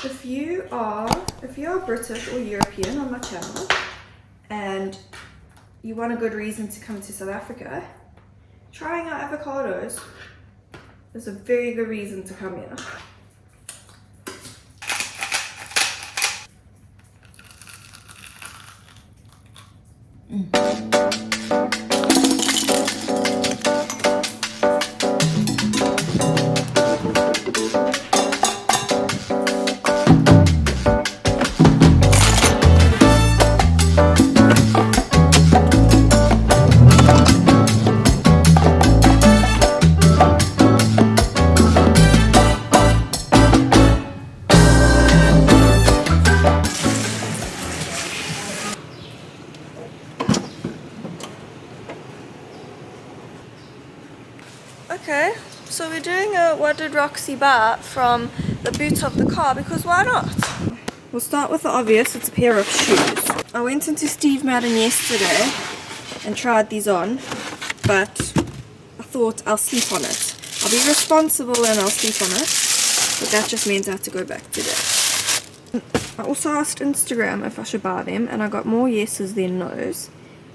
If you are British or European on my channel and you want a good reason to come to South Africa, trying out avocados is a very good reason to come here. Okay, so we're doing a what did Roxy buy from the boot of the car, because why not? We'll start with the obvious, it's a pair of shoes. I went into Steve Madden yesterday and tried these on, but I thought I'll sleep on it. I'll be responsible and I'll sleep on it, but that just means I have to go back today. I also asked Instagram if I should buy them, and I got more yeses than no's,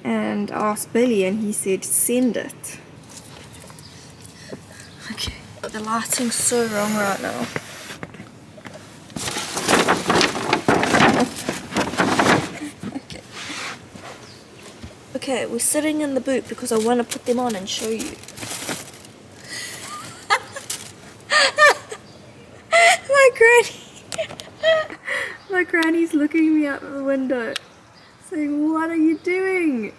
and I asked Billy and he said send it. Okay, the lighting's so wrong right now. Okay, we're sitting in the boot because I want to put them on and show you. My granny's looking me out of the window saying, what are you doing?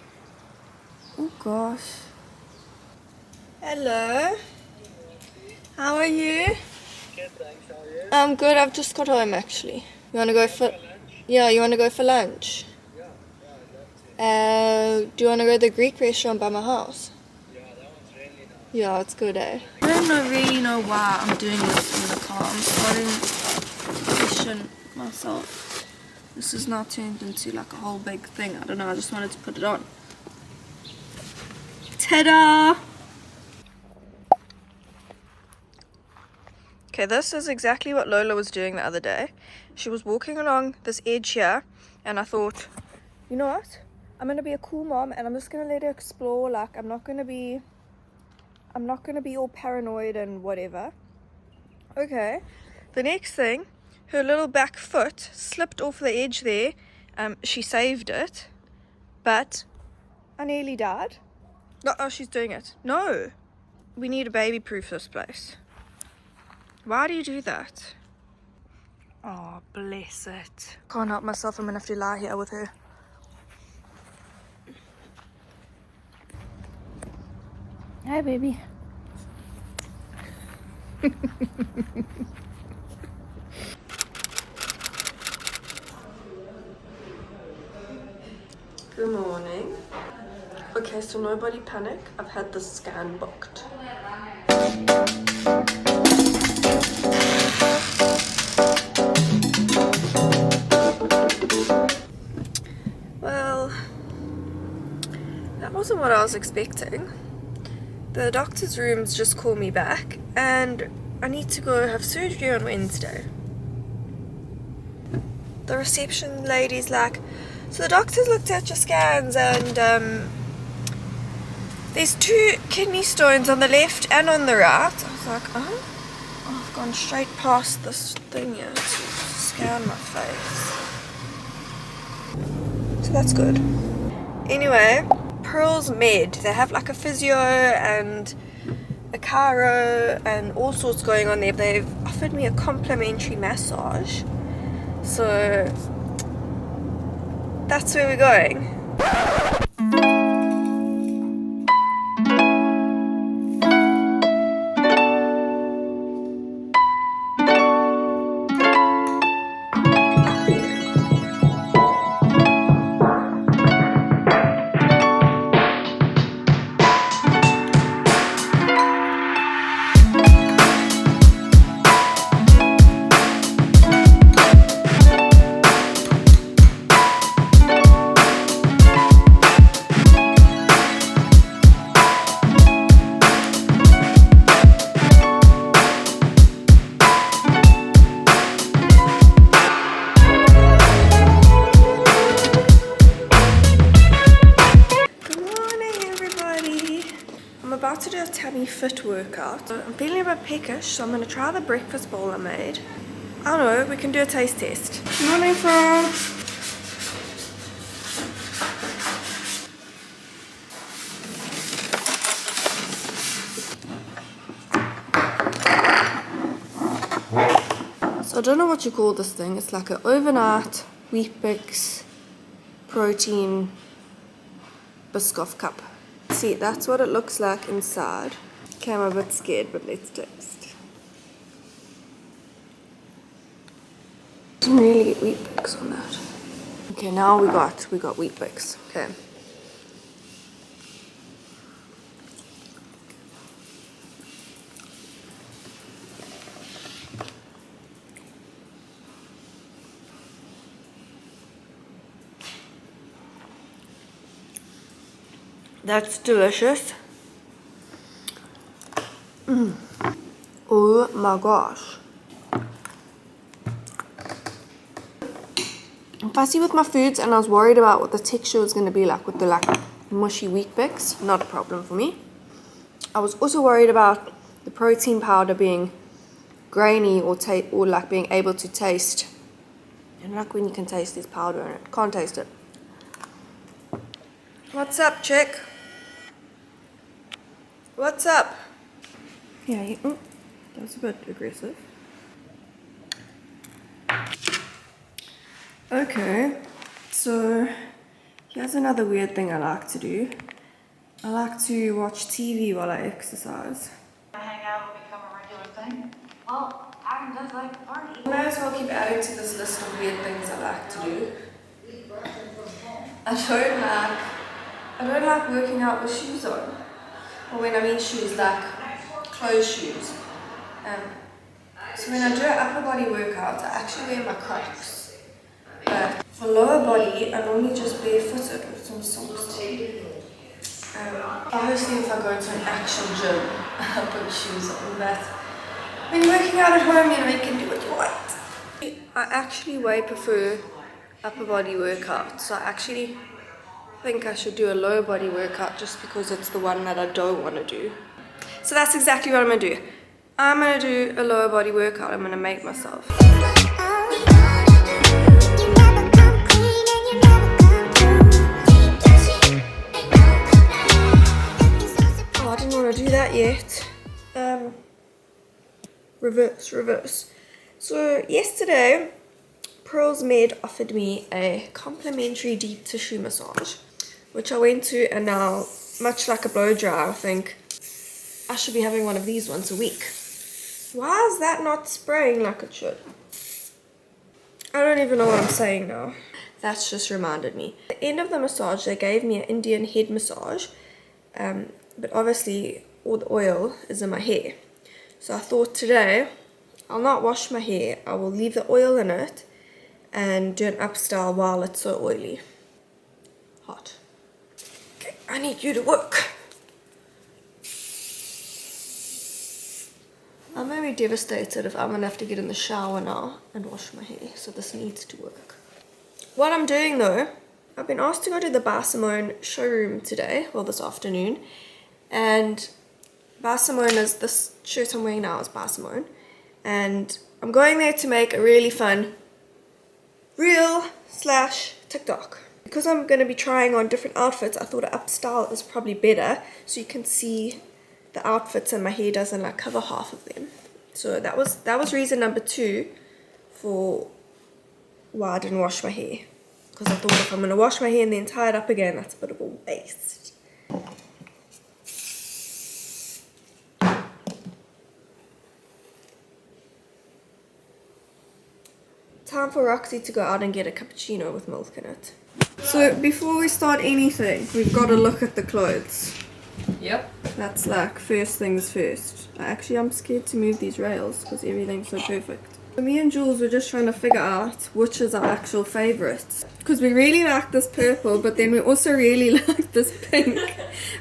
Oh gosh. Hello. How are you? Good, thanks. How are you? I'm good. I've just got home actually. You want to go for lunch? Yeah, you want to go for lunch? Yeah, I'd love to. Do you want to go to the Greek restaurant by my house? Yeah, that one's really nice. Yeah, it's good, eh? I don't really know why I'm doing this in the car. I'm starting to question myself. This is now turned into like a whole big thing. I don't know, I just wanted to put it on. Ta-da! Okay, this is exactly what Lola was doing the other day. She was walking along this edge here, and I thought, you know what? I'm gonna be a cool mom, and I'm just gonna let her explore. Like, I'm not gonna be all paranoid and whatever. Okay, the next thing, her little back foot slipped off the edge there. She saved it, but I nearly died. No, oh, she's doing it. No, we need to baby-proof this place. Why do you do that? Oh, bless it. Can't help myself, I'm gonna have to lie here with her. Hi, baby. Good morning. Okay, so nobody panic. I've had the scan booked. Well, that wasn't what I was expecting. The doctor's rooms just called me back, and I need to go have surgery on Wednesday. The reception lady's like, so the doctor's looked at your scans, and there's 2 kidney stones on the left and on the right. I was like, oh, I've gone straight past this thing here to scan my face. So that's good. Anyway, Pearl's Med, they have like a physio and a chiro and all sorts going on there. They've offered me a complimentary massage, so that's where we're going. fit workout. So I'm feeling a bit peckish, so I'm going to try the breakfast bowl I made. I don't know, we can do a taste test. Morning, Fran. So I don't know what you call this thing. It's like an overnight wheat bix protein Biscoff cup. See, that's what it looks like inside. Okay, I'm a bit scared, but let's taste. Didn't really get wheat bix on that. Okay, now we got wheat bix. Okay. That's delicious. Oh my gosh. I'm fussy with my foods and I was worried about what the texture was going to be like with the like mushy wheat bix. Not a problem for me. I was also worried about the protein powder being grainy or like being able to taste. And like when you can taste this powder in it. Can't taste it. What's up, chick? What's up? Yeah, that was a bit aggressive. Okay, so here's another weird thing I like to do. I like to watch TV while I exercise. Hang out will become a regular thing. Well, Adam does like to party. I might as well keep adding to this list of weird things I like to do. I don't like working out with shoes on. Or when I mean shoes, like closed shoes. So when I do an upper body workout, I actually wear my Crocs. But for lower body, I normally just barefooted with some socks. Obviously, if I go to an actual gym, I'll put shoes on. But when you're working out at home, you can do what you want. I actually way prefer upper body workouts. So I actually think I should do a lower body workout just because it's the one that I don't want to do. So that's exactly what I'm going to do. I'm going to do a lower body workout. I'm going to make myself. Oh, I didn't want to do that yet. Reverse. So yesterday, Pearl's maid offered me a complimentary deep tissue massage, which I went to, and now, much like a blow dry, I think I should be having one of these once a week. Why is that not spraying like it should? I don't even know what I'm saying now. That's just reminded me. At the end of the massage, they gave me an Indian head massage, but obviously all the oil is in my hair. So I thought today, I'll not wash my hair, I will leave the oil in it and do an up style while it's so oily. Hot. Okay, I need you to work. I'm very devastated if I'm gonna have to get in the shower now and wash my hair, so this needs to work. What I'm doing though, I've been asked to go to the Bar Simone showroom today, well this afternoon, and Bar Simone is, this shirt I'm wearing now is Bar Simone, and I'm going there to make a really fun reel/TikTok. Because I'm going to be trying on different outfits, I thought an up style is probably better, so you can see the outfits and my hair doesn't like cover half of them. So that was reason number 2 for why I didn't wash my hair. Because I thought if I'm going to wash my hair and then tie it up again, that's a bit of a waste. Time for Roxy to go out and get a cappuccino with milk in it. So before we start anything, we've got to look at the clothes. Yep. That's like first things first. I'm scared to move these rails because everything's so perfect. So me and Jules were just trying to figure out which is our actual favorites. Because we really like this purple, but then we also really like this pink.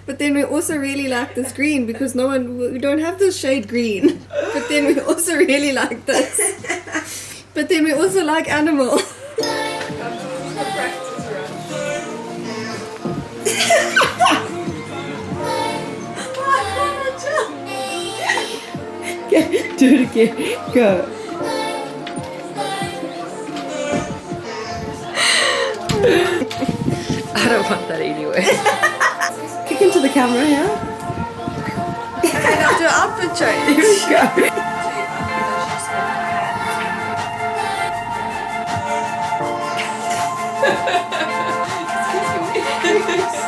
But then we also really like this green because we don't have this shade green. But then we also really like this. But then we also like animal. Do it again. Go. I don't want that anyway. Kick into the camera, yeah? Okay, now do an outfit change. Here we go. Excuse me.